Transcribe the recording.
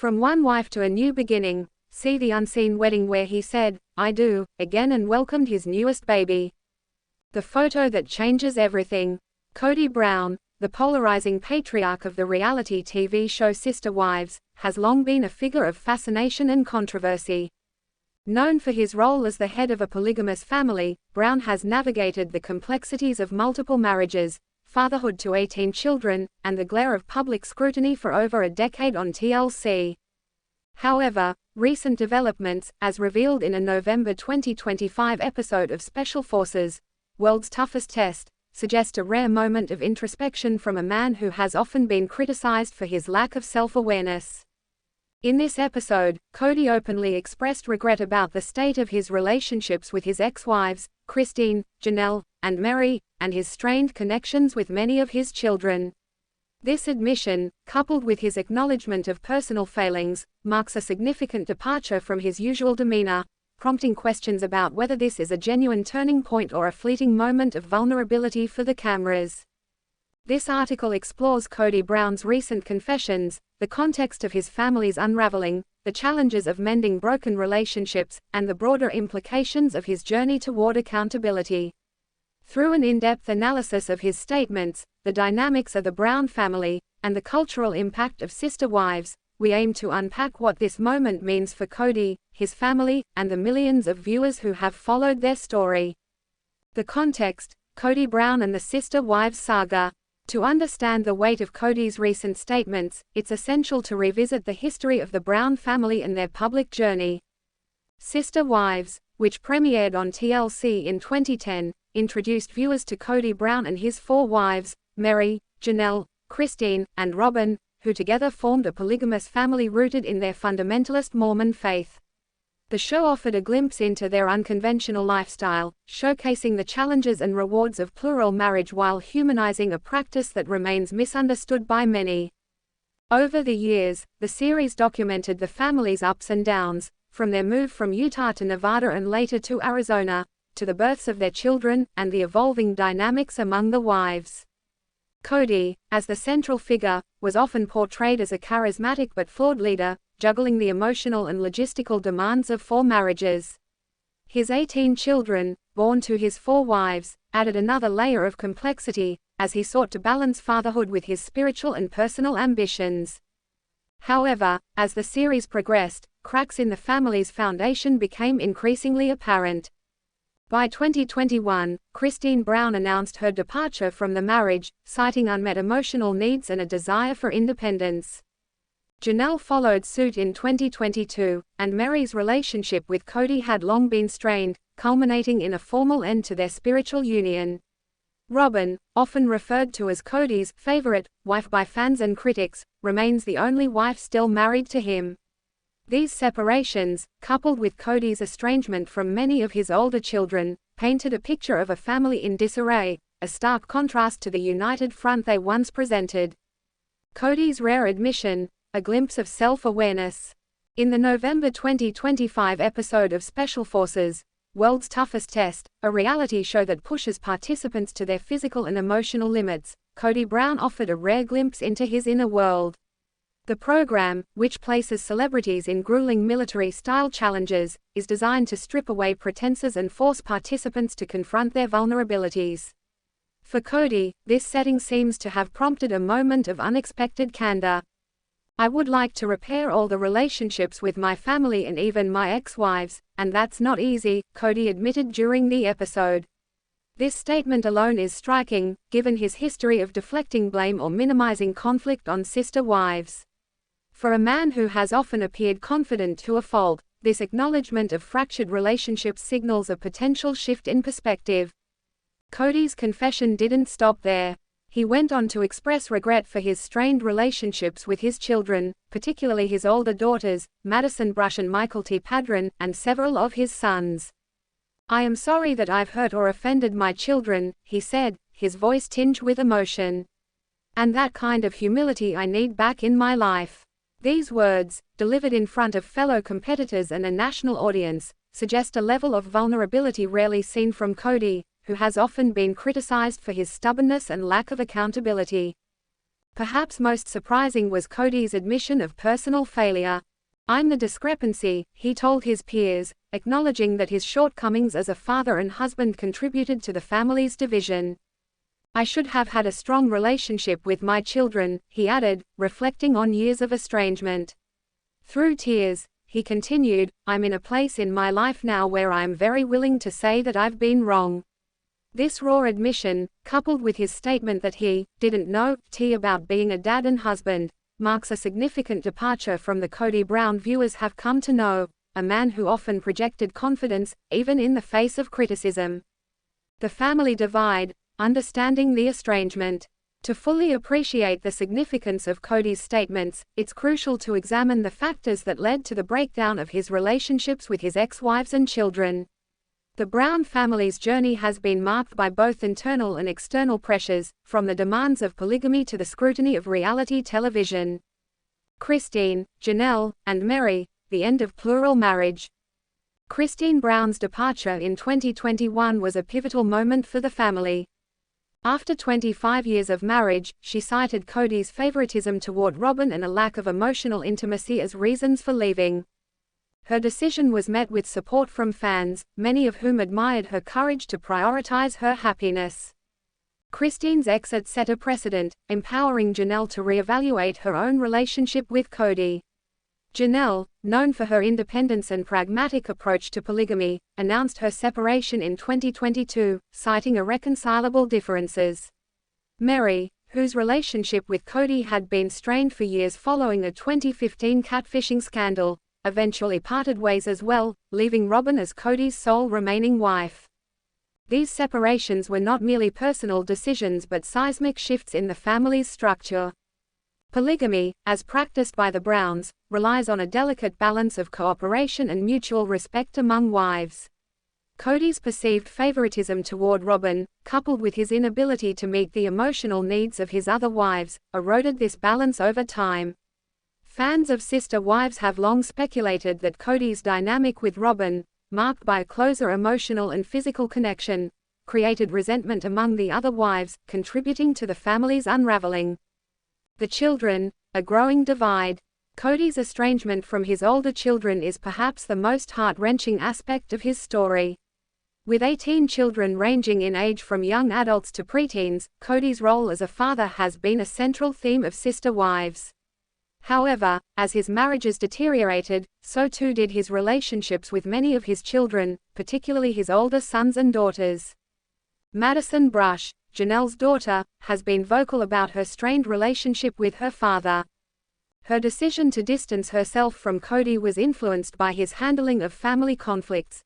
From one wife to a new beginning, see the unseen wedding where he said, "I do," again and welcomed his newest baby. The photo that changes everything. Kody Brown, the polarizing patriarch of the reality TV show Sister Wives, has long been a figure of fascination and controversy. Known for his role as the head of a polygamous family, Brown has navigated the complexities of multiple marriages, fatherhood to 18 children, and the glare of public scrutiny for over a decade on TLC. However, recent developments, as revealed in a November 2025 episode of Special Forces, World's Toughest Test, suggest a rare moment of introspection from a man who has often been criticized for his lack of self-awareness. In this episode, Kody openly expressed regret about the state of his relationships with his ex-wives, Christine, Janelle, and Mary, and his strained connections with many of his children. This admission, coupled with his acknowledgement of personal failings, marks a significant departure from his usual demeanor, prompting questions about whether this is a genuine turning point or a fleeting moment of vulnerability for the cameras. This article explores Kody Brown's recent confessions, the context of his family's unraveling, the challenges of mending broken relationships, and the broader implications of his journey toward accountability. Through an in-depth analysis of his statements, the dynamics of the Brown family, and the cultural impact of Sister Wives, we aim to unpack what this moment means for Kody, his family, and the millions of viewers who have followed their story. The context: Kody Brown and the Sister Wives saga. To understand the weight of Kody's recent statements, it's essential to revisit the history of the Brown family and their public journey. Sister Wives, which premiered on TLC in 2010, introduced viewers to Kody Brown and his 4 wives, Mary, Janelle, Christine, and Robyn, who together formed a polygamous family rooted in their fundamentalist Mormon faith. The show offered a glimpse into their unconventional lifestyle, showcasing the challenges and rewards of plural marriage while humanizing a practice that remains misunderstood by many. Over the years, the series documented the family's ups and downs, from their move from Utah to Nevada and later to Arizona, to the births of their children, and the evolving dynamics among the wives. Kody, as the central figure, was often portrayed as a charismatic but flawed leader, juggling the emotional and logistical demands of 4 marriages. His 18 children, born to his 4 wives, added another layer of complexity, as he sought to balance fatherhood with his spiritual and personal ambitions. However, as the series progressed, cracks in the family's foundation became increasingly apparent. By 2021, Christine Brown announced her departure from the marriage, citing unmet emotional needs and a desire for independence. Janelle followed suit in 2022, and Mary's relationship with Kody had long been strained, culminating in a formal end to their spiritual union. Robyn, often referred to as Kody's favorite wife by fans and critics, remains the only wife still married to him. These separations, coupled with Kody's estrangement from many of his older children, painted a picture of a family in disarray, a stark contrast to the united front they once presented. Kody's rare admission, a glimpse of self-awareness. In the November 2025 episode of Special Forces, World's Toughest Test, a reality show that pushes participants to their physical and emotional limits, Kody Brown offered a rare glimpse into his inner world. The program, which places celebrities in grueling military-style challenges, is designed to strip away pretenses and force participants to confront their vulnerabilities. For Kody, this setting seems to have prompted a moment of unexpected candor. "I would like to repair all the relationships with my family and even my ex-wives, and that's not easy," Kody admitted during the episode. This statement alone is striking, given his history of deflecting blame or minimizing conflict on Sister Wives. For a man who has often appeared confident to a fault, this acknowledgement of fractured relationships signals a potential shift in perspective. Kody's confession didn't stop there. He went on to express regret for his strained relationships with his children, particularly his older daughters, Madison Brush and Mykelti Padron, and several of his sons. "I am sorry that I've hurt or offended my children," he said, his voice tinged with emotion. "And that kind of humility I need back in my life." These words, delivered in front of fellow competitors and a national audience, suggest a level of vulnerability rarely seen from Kody, who has often been criticized for his stubbornness and lack of accountability. Perhaps most surprising was Kody's admission of personal failure. "I'm the discrepancy," he told his peers, acknowledging that his shortcomings as a father and husband contributed to the family's division. "I should have had a strong relationship with my children," he added, reflecting on years of estrangement. Through tears, he continued, "I'm in a place in my life now where I am very willing to say that I've been wrong." This raw admission, coupled with his statement that he didn't know about being a dad and husband, marks a significant departure from the Kody Brown viewers have come to know, a man who often projected confidence, even in the face of criticism. The family divide, understanding the estrangement. To fully appreciate the significance of Kody's statements, it's crucial to examine the factors that led to the breakdown of his relationships with his ex-wives and children. The Brown family's journey has been marked by both internal and external pressures, from the demands of polygamy to the scrutiny of reality television. Christine, Janelle, and Mary, the end of plural marriage. Christine Brown's departure in 2021 was a pivotal moment for the family. After 25 years of marriage, she cited Kody's favoritism toward Robyn and a lack of emotional intimacy as reasons for leaving. Her decision was met with support from fans, many of whom admired her courage to prioritize her happiness. Christine's exit set a precedent, empowering Janelle to reevaluate her own relationship with Kody. Janelle, known for her independence and pragmatic approach to polygamy, announced her separation in 2022, citing irreconcilable differences. Mary, whose relationship with Kody had been strained for years following a 2015 catfishing scandal, eventually parted ways as well, leaving Robyn as Kody's sole remaining wife. These separations were not merely personal decisions but seismic shifts in the family's structure. Polygamy, as practiced by the Browns, relies on a delicate balance of cooperation and mutual respect among wives. Kody's perceived favoritism toward Robyn, coupled with his inability to meet the emotional needs of his other wives, eroded this balance over time. Fans of Sister Wives have long speculated that Kody's dynamic with Robyn, marked by a closer emotional and physical connection, created resentment among the other wives, contributing to the family's unraveling. The children, a growing divide. Kody's estrangement from his older children is perhaps the most heart-wrenching aspect of his story. With 18 children ranging in age from young adults to preteens, Kody's role as a father has been a central theme of Sister Wives. However, as his marriages deteriorated, so too did his relationships with many of his children, particularly his older sons and daughters. Madison Brush, Janelle's daughter, has been vocal about her strained relationship with her father. Her decision to distance herself from Kody was influenced by his handling of family conflicts,